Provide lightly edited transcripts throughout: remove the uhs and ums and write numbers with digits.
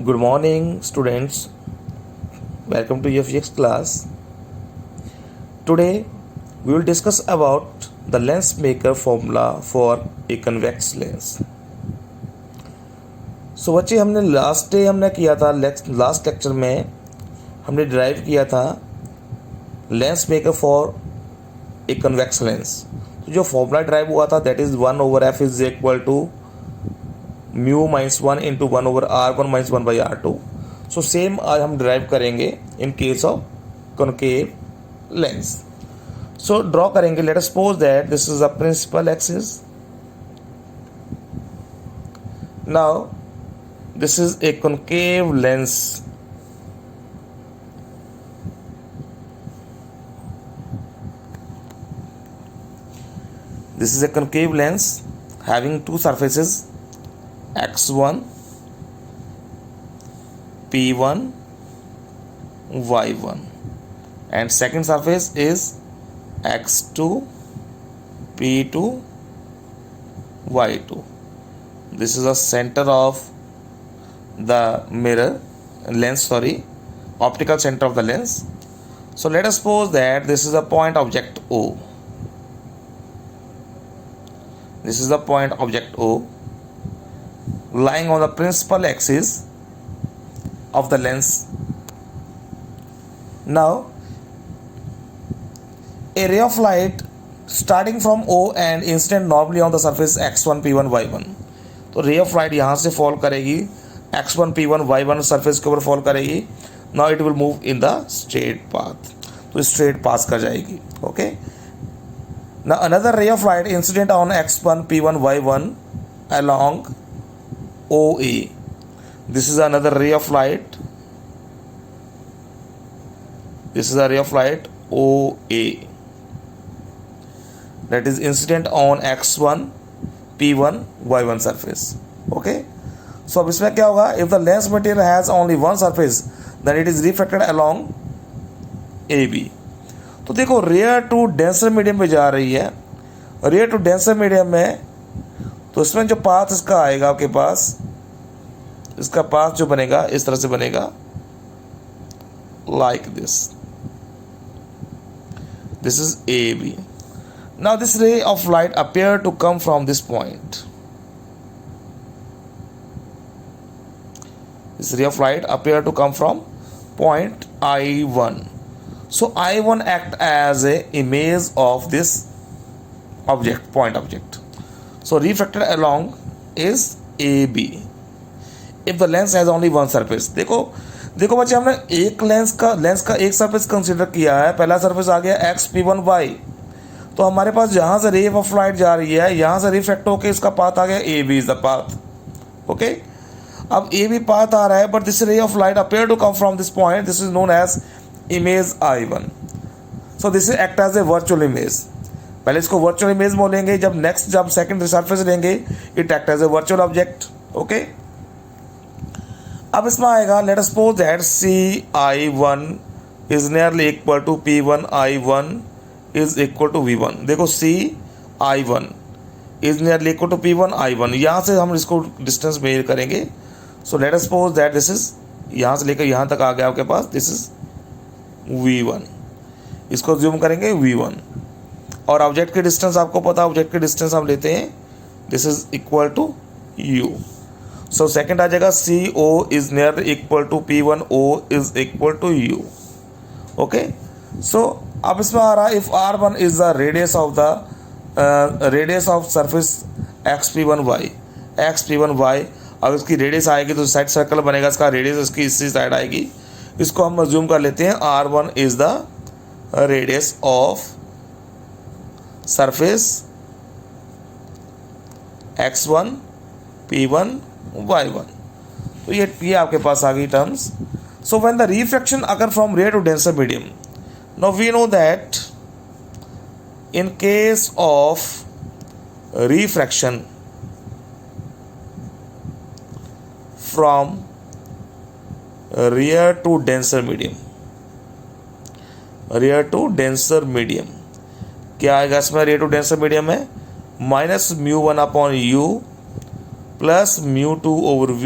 Good morning, students. Welcome to your physics class. Today, we will discuss about the lens maker formula for a convex lens. So बच्चे हमने last day किया था, last lecture में हमने derive किया था lens maker for a convex lens. तो जो फॉर्मूला डिराइव हुआ था that is 1/f is equal to mu -1 into 1/r1 -1 by r2. So same आज हम डिराइव करेंगे in case of concave lens. So draw करेंगे. Let us suppose that this is a principal axis. Now this is a concave lens. This is a concave lens having two surfaces x1 p1 y1 and second surface is x2 p2 y2. This is the center of the mirror lens, optical center of the lens. So let us suppose that this is a point object O. This is the point object O lying on the principal axis of the lens. Now a ray of light starting from O and incident normally on the surface x1 p1 y1. तो ray of light यहाँ से fall करेगी x1 p1 y1 surface के ऊपर fall करेगी. Now it will move in the straight path. तो straight path कर जाएगी. Okay. Now another ray of light incident on x1 p1 y1 along OA. This is another ray of light. This is a ray of light OA that is incident on x1 p1 y1 surface. Okay. So अब इसमें क्या होगा? If the lens material has only one surface, then it is refracted along AB. तो देखो rare to denser medium में जा रही है. रेयर टू डेंसर मीडियम में तो इसमें जो पाथ इसका आएगा आपके पास, इसका पाथ जो बनेगा इस तरह से बनेगा like this. This is A B. Now this ray of light appear to come from this point. This ray of light appear to come from point I1. So I1 act as a image of this object, point object. So refracted along is AB. If the lens has only one surface. देखो बच्चे हमने एक lens का एक surface consider किया है. पहला surface आ गया x p1 y. तो हमारे पास जहाँ से रे ऑफ लाइट जा रही है यहाँ से रिफ्लेक्ट होकर इसका पाथ आ गया AB is the path. Okay. अब AB पाथ आ रहा है but this ray of light appear to come from this point. This is known as image I1. So this is act as a virtual image. पहले इसको virtual image बोलेंगे. जब second surface लेंगे it act as a virtual object. Okay. अब इसमें आएगा let us suppose that CI1 is nearly equal to P1 I1 is equal to V1. देखो CI1 is nearly equal to P1 I1. यहाँ से हम इसको distance measure करेंगे. So let us suppose that this is यहाँ से लेकर यहाँ तक आ गया आपके पास. This is V1. इसको जूम करेंगे V1. और ऑब्जेक्ट की डिस्टेंस आपको पता है, ऑब्जेक्ट की डिस्टेंस हम लेते हैं this is equal to U. So second आ जाएगा CO is near equal to P1 O is equal to U. Okay. So अब इसमें आ रहा है if R1 is the radius of surface x p1 y. अब इसकी रेडियस आएगी तो साइड सर्कल बनेगा. इसका रेडियस इसकी इसी साइड आएगी. इसको हम अज्यूम कर लेते हैं R1 is the radius of surface x1 p1 y1. तो ये आपके पास आ गई terms. So when the refraction occur from rare to denser medium. Now we know that in case of refraction from rare to denser medium क्या आएगा इसमें? Rare to denser medium है -μ1/u plus μ2/v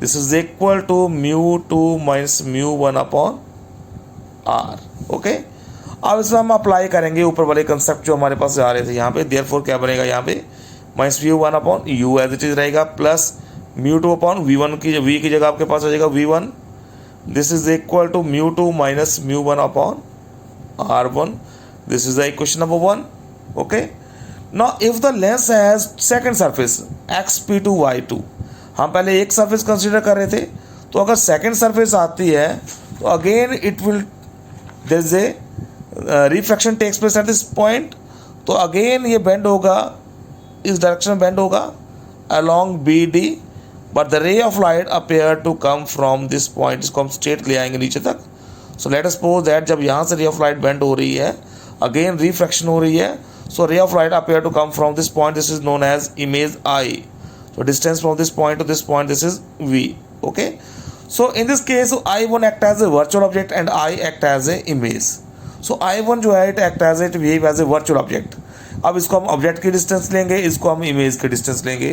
this is equal to mu two minus mu one upon R. Okay, अब इसमें हम apply करेंगे ऊपर वाले कंसेप्ट जो हमारे पास आ रहे थे यहाँ पे. देयरफॉर क्या बनेगा यहाँ पे, minus mu one upon u as it is रहेगा, plus mu two upon v one की वी की जगह आपके पास आ जाएगा v one. This is equal to mu two minus mu one upon r one. This is the equation number one. Okay, now if the lens has second surface x p two y two, हम पहले एक surface consider कर रहे थे, तो अगर second surface आती है तो again it will there is a refraction takes place at this point. तो अगेन ये बेंड होगा, इस डायरेक्शन में बेंड होगा along BD, but the ray of light appear to come from this point. इसको हम स्ट्रेट ले आएंगे नीचे तक. So let us suppose that जब यहाँ से ray of light bend हो रही है, again refraction हो रही है, so ray of light appear to come from this point. This is known as image I. So distance from this point to this point, this is V. Okay, so in this case I1 act as a virtual object and I act as a image. So I1 जो है it act as it behave as a virtual object. अब इसको हम object की distance लेंगे, इसको हम image की डिस्टेंस लेंगे.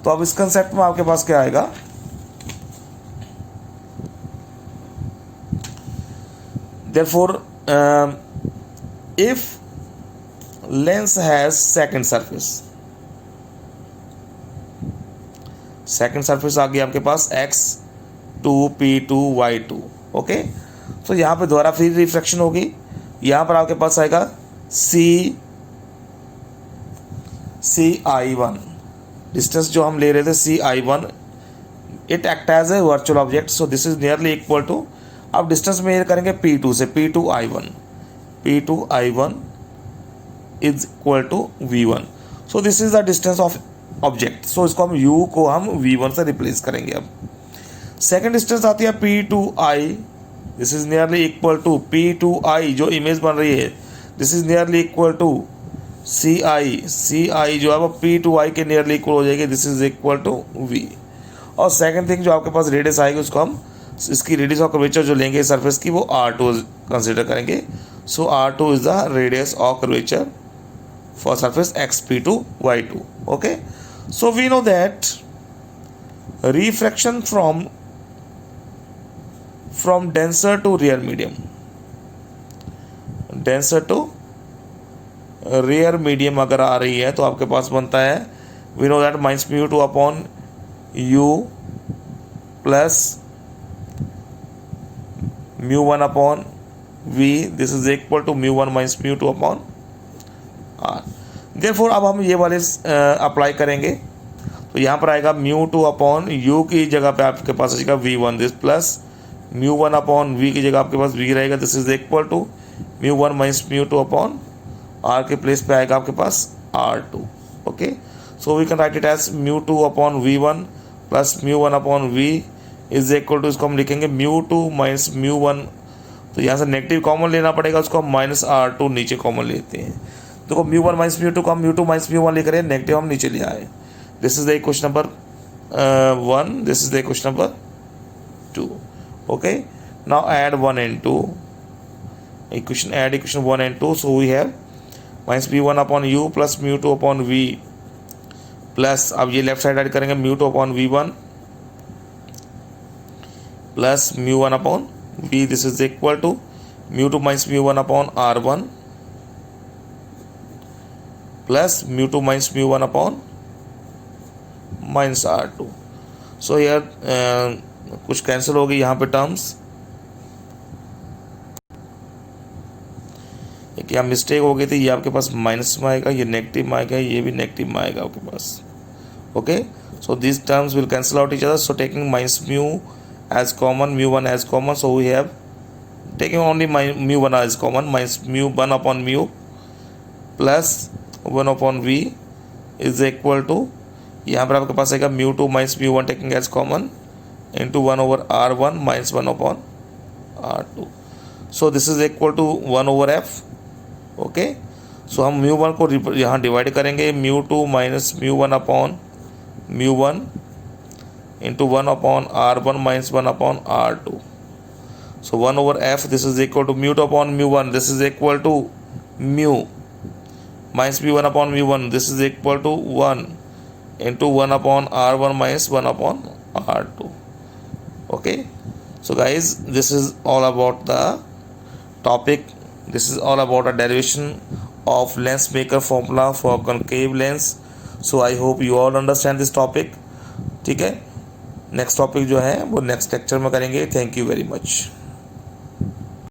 तो अब इस कंसेप्ट में आपके पास क्या आएगा, therefore if lens has second surface आ गया आपके पास x2 p2 y2. ओके, तो यहाँ पे दोबारा फिर रिफ्रैक्शन होगी. यहाँ पर आपके पास आएगा CI1, डिस्टेंस जो हम ले रहे थे CI1, it act as a virtual object. So this is nearly equal to, अब डिस्टेंस मेजर करेंगे P2 से, P2I1 is equal to V1. So this is the distance of object. So इसको हम U को हम V1 से replace करेंगे. अब सेकेंड डिस्टेंस आती है P2I, this is nearly equal to P2I जो इमेज बन रही है, this is nearly equal to CI जो है वो P2I के नियरली इक्वल हो जाएगी, this is equal to V. और सेकंड थिंग जो आपके पास रेडियस आएगी उसको हम, इसकी रेडियस ऑफ कर्वेचर जो लेंगे सरफेस की, वो R2 कंसिडर करेंगे. So R2 is the radius of curvature for surface XP2Y2. Okay, so we know that refraction from denser to rare medium, denser to rare medium अगर आ रही है तो आपके पास बनता है, we know that minus mu two upon u plus mu one upon v. This is equal to mu one minus mu two upon R. Therefore अब हम ये वाले अप्लाई करेंगे. तो यहाँ पर आएगा म्यू टू अपॉन यू की जगह पे आपके पास आएगा v one, this plus mu one upon v की जगह आपके पास वी रहेगा, this is equal to mu one minus mu two upon R के प्लेस पे आएगा आपके पास R2. Okay, so we can write it as mu two upon v one plus mu one upon v is equal to, इसको हम लिखेंगे mu two minus mu one. तो यहाँ से नेगेटिव कॉमन लेना पड़ेगा, उसको हम माइनस R2 नीचे कॉमन लेते हैं. देखो mu one minus mu two को हम mu two minus mu one लेकर नेगेटिव हम नीचे ले आए. This is the equation number 1, this is the equation number 2. Okay, now add 1 and 2, equation 1 and 2. So we have minus mu one upon u plus mu two upon v plus, अब ये left side add करेंगे mu two upon v one plus mu one upon v. This is equal to mu two minus mu one upon R1 plus mu two minus mu one upon minus R2. So यार कुछ cancel हो गई यहाँ पे terms, क्या mistake हो गई थी, ये आपके पास माइनस में आएगा, ये नेगेटिव में आएगा, ये भी नेगेटिव में आएगा आपके पास. Okay, so this terms will cancel out each other. So taking minus mu as common, mu one as common, so we have taking only mu one as common, minus mu one upon mu plus one upon v is equal to, यहाँ पर आपके पास आएगा mu two minus mu one taking as common into 1 over R1 minus 1 upon R2. So this is equal to 1 over F. Okay, so हम mu one को यहाँ divide करेंगे, mu two minus mu one upon mu one into 1 upon R1 minus 1 upon R2. So 1 over F, this is equal to mu two upon mu one, this is equal to mu minus mu one upon mu one, this is equal to 1 into 1 upon R1 minus 1 upon R2. Okay, so guys, this is all about the topic. This is all about a derivation of lens maker formula for concave lens. So I hope you all understand this topic. ठीक है, next topic जो है वो next lecture में करेंगे. Thank you very much.